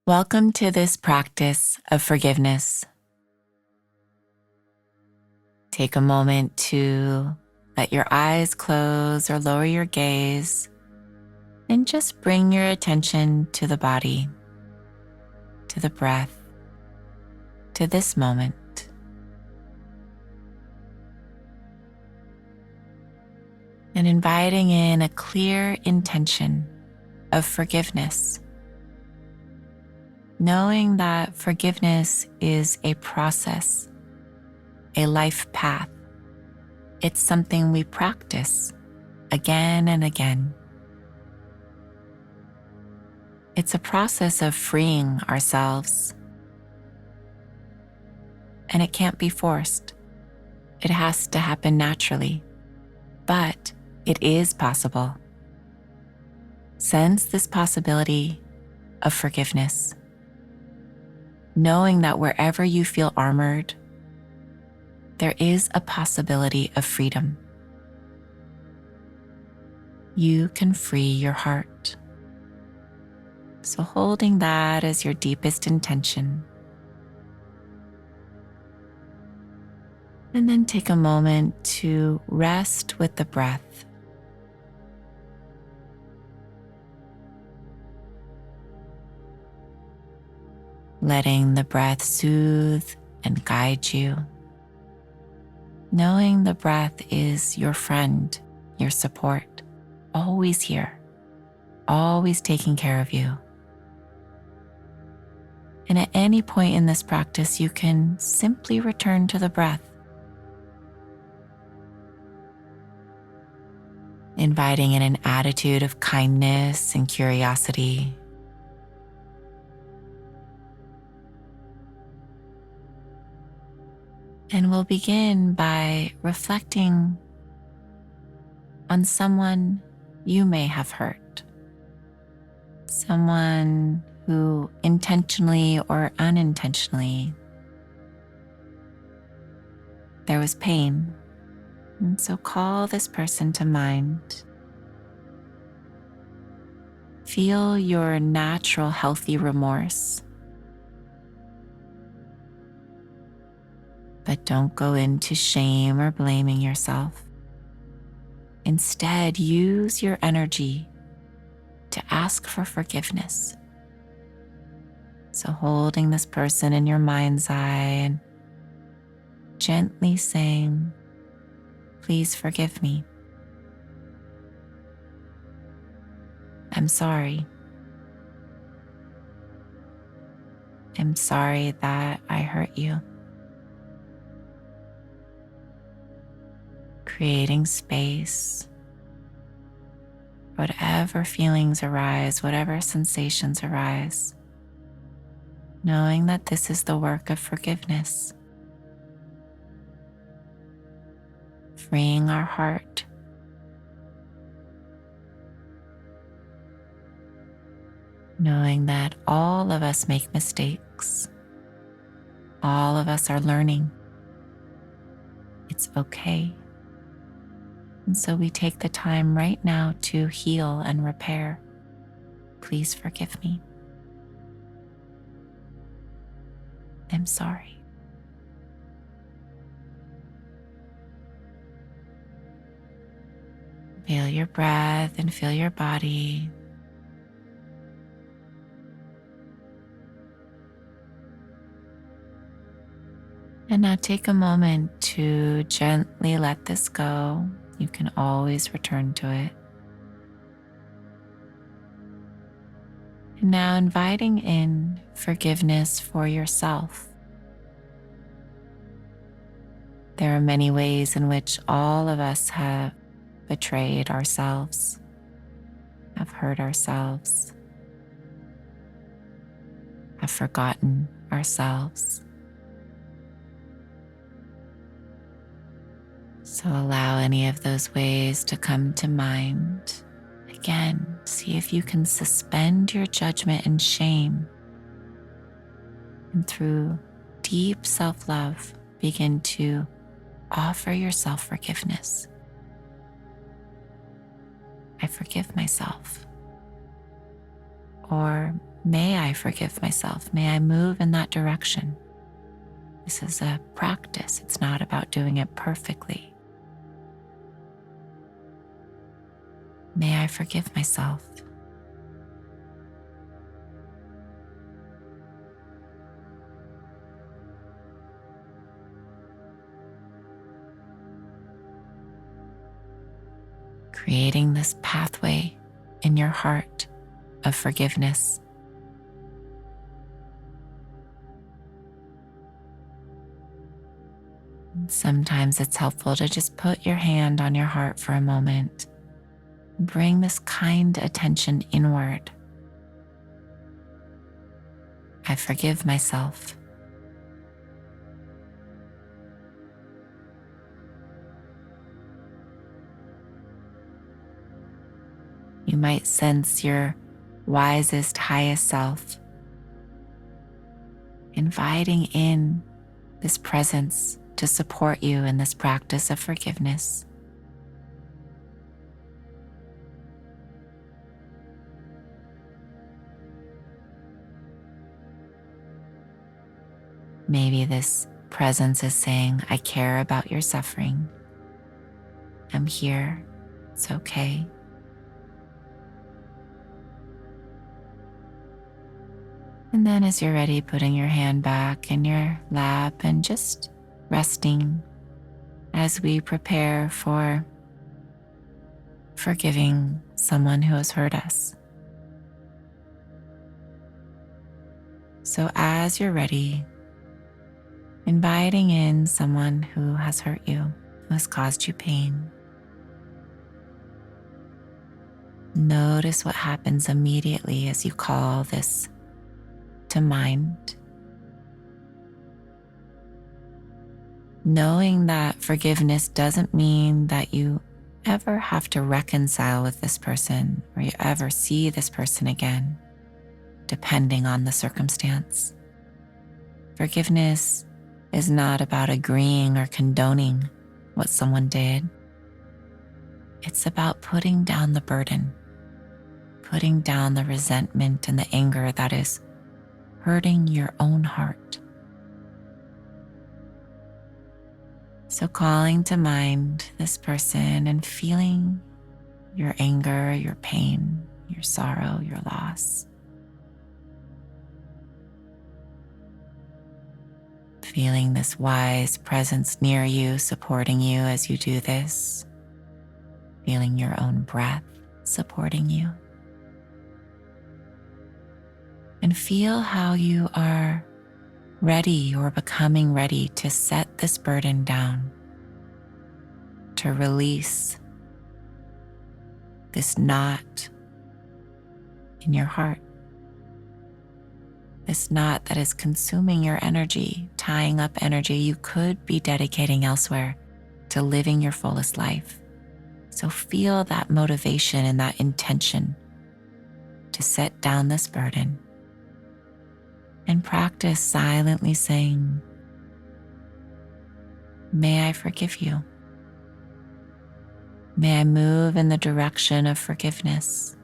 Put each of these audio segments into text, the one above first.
Welcome to this practice of forgiveness. Take a moment to let your eyes close or lower your gaze and just bring your attention to the body, to the breath, to this moment. And inviting in a clear intention of forgiveness. Knowing that forgiveness is a process, a life path. It's something we practice again and again. It's a process of freeing ourselves. And it can't be forced. It has to happen naturally. But it is possible. Sense this possibility of forgiveness. Knowing that wherever you feel armored, there is a possibility of freedom. You can free your heart. So holding that as your deepest intention. And then take a moment to rest with the breath. Letting the breath soothe and guide you. Knowing the breath is your friend, your support, always here, always taking care of you. And at any point in this practice, you can simply return to the breath, inviting in an attitude of kindness and curiosity. And we'll begin by reflecting on someone you may have hurt, someone who intentionally or unintentionally there was pain. And so call this person to mind. Feel your natural healthy remorse. But don't go into shame or blaming yourself. Instead, use your energy to ask for forgiveness. So holding this person in your mind's eye and gently saying, "Please forgive me. I'm sorry. I'm sorry that I hurt you." Creating space, whatever feelings arise, whatever sensations arise, knowing that this is the work of forgiveness, freeing our heart, knowing that all of us make mistakes, all of us are learning. It's okay. And so we take the time right now to heal and repair. Please forgive me. I'm sorry. Feel your breath and feel your body. And now take a moment to gently let this go. You can always return to it. And now inviting in forgiveness for yourself. There are many ways in which all of us have betrayed ourselves, have hurt ourselves, have forgotten ourselves. So allow any of those ways to come to mind. Again, see if you can suspend your judgment and shame. And through deep self-love, begin to offer yourself forgiveness. I forgive myself. Or may I forgive myself? May I move in that direction? This is a practice. It's not about doing it perfectly. May I forgive myself? Creating this pathway in your heart of forgiveness. Sometimes it's helpful to just put your hand on your heart for a moment. Bring this kind attention inward. I forgive myself. You might sense your wisest, highest self inviting in this presence to support you in this practice of forgiveness. Maybe this presence is saying, I care about your suffering. I'm here. It's okay. And then as you're ready, putting your hand back in your lap and just resting as we prepare for forgiving someone who has hurt us. So as you're ready, inviting in someone who has hurt you, who has caused you pain. Notice what happens immediately as you call this to mind. Knowing that forgiveness doesn't mean that you ever have to reconcile with this person or you ever see this person again, depending on the circumstance. Forgiveness is not about agreeing or condoning what someone did. It's about putting down the burden, putting down the resentment and the anger that is hurting your own heart. So calling to mind this person and feeling your anger, your pain, your sorrow, your loss. Feeling this wise presence near you, supporting you as you do this. Feeling your own breath supporting you. And feel how you are ready or becoming ready to set this burden down, to release this knot in your heart, this knot that is consuming your energy, tying up energy you could be dedicating elsewhere to living your fullest life. So feel that motivation and that intention to set down this burden. And practice silently saying, may I forgive you? May I move in the direction of forgiveness?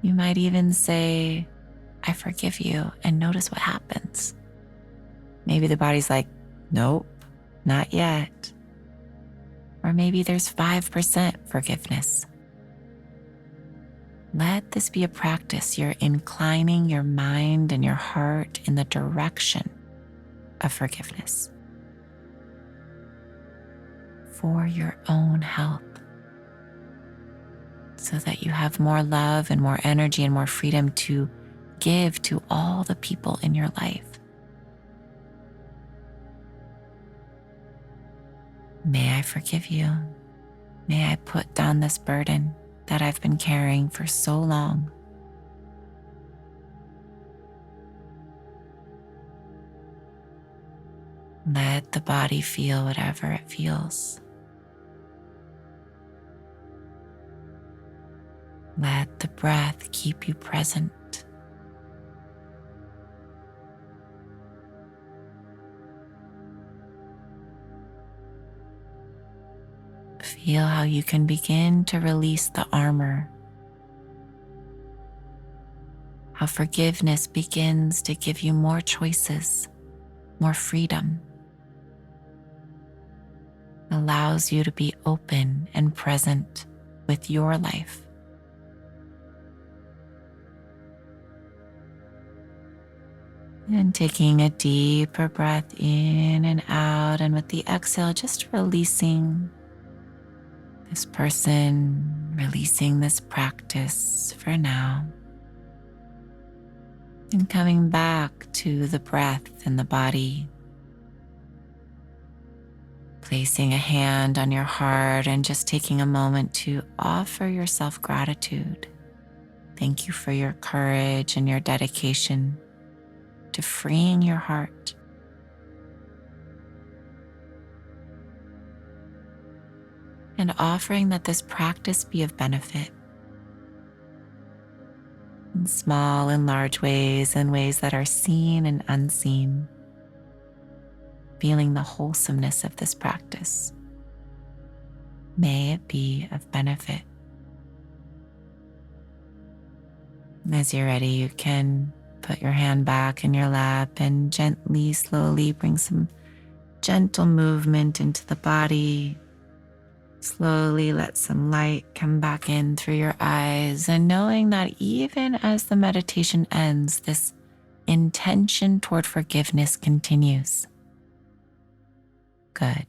You might even say, I forgive you, and notice what happens. Maybe the body's like, nope, not yet. Or maybe there's 5% forgiveness. Let this be a practice. You're inclining your mind and your heart in the direction of forgiveness for your own health, so that you have more love and more energy and more freedom to give to all the people in your life. May I forgive you. May I put down this burden that I've been carrying for so long. Let the body feel whatever it feels. Let the breath keep you present. Feel how you can begin to release the armor how forgiveness begins to give you more choices, more freedom, allows you to be open and present with your life. And taking a deeper breath in and out, and with the exhale, just releasing this person, releasing this practice for now. And coming back to the breath and the body. Placing a hand on your heart and just taking a moment to offer yourself gratitude. Thank you for your courage and your dedication to freeing your heart. And offering that this practice be of benefit in small and large ways, and ways that are seen and unseen. Feeling the wholesomeness of this practice. May it be of benefit. As you're ready, you can put your hand back in your lap and gently, slowly bring some gentle movement into the body. Slowly let some light come back in through your eyes, and knowing that even as the meditation ends, this intention toward forgiveness continues. Good.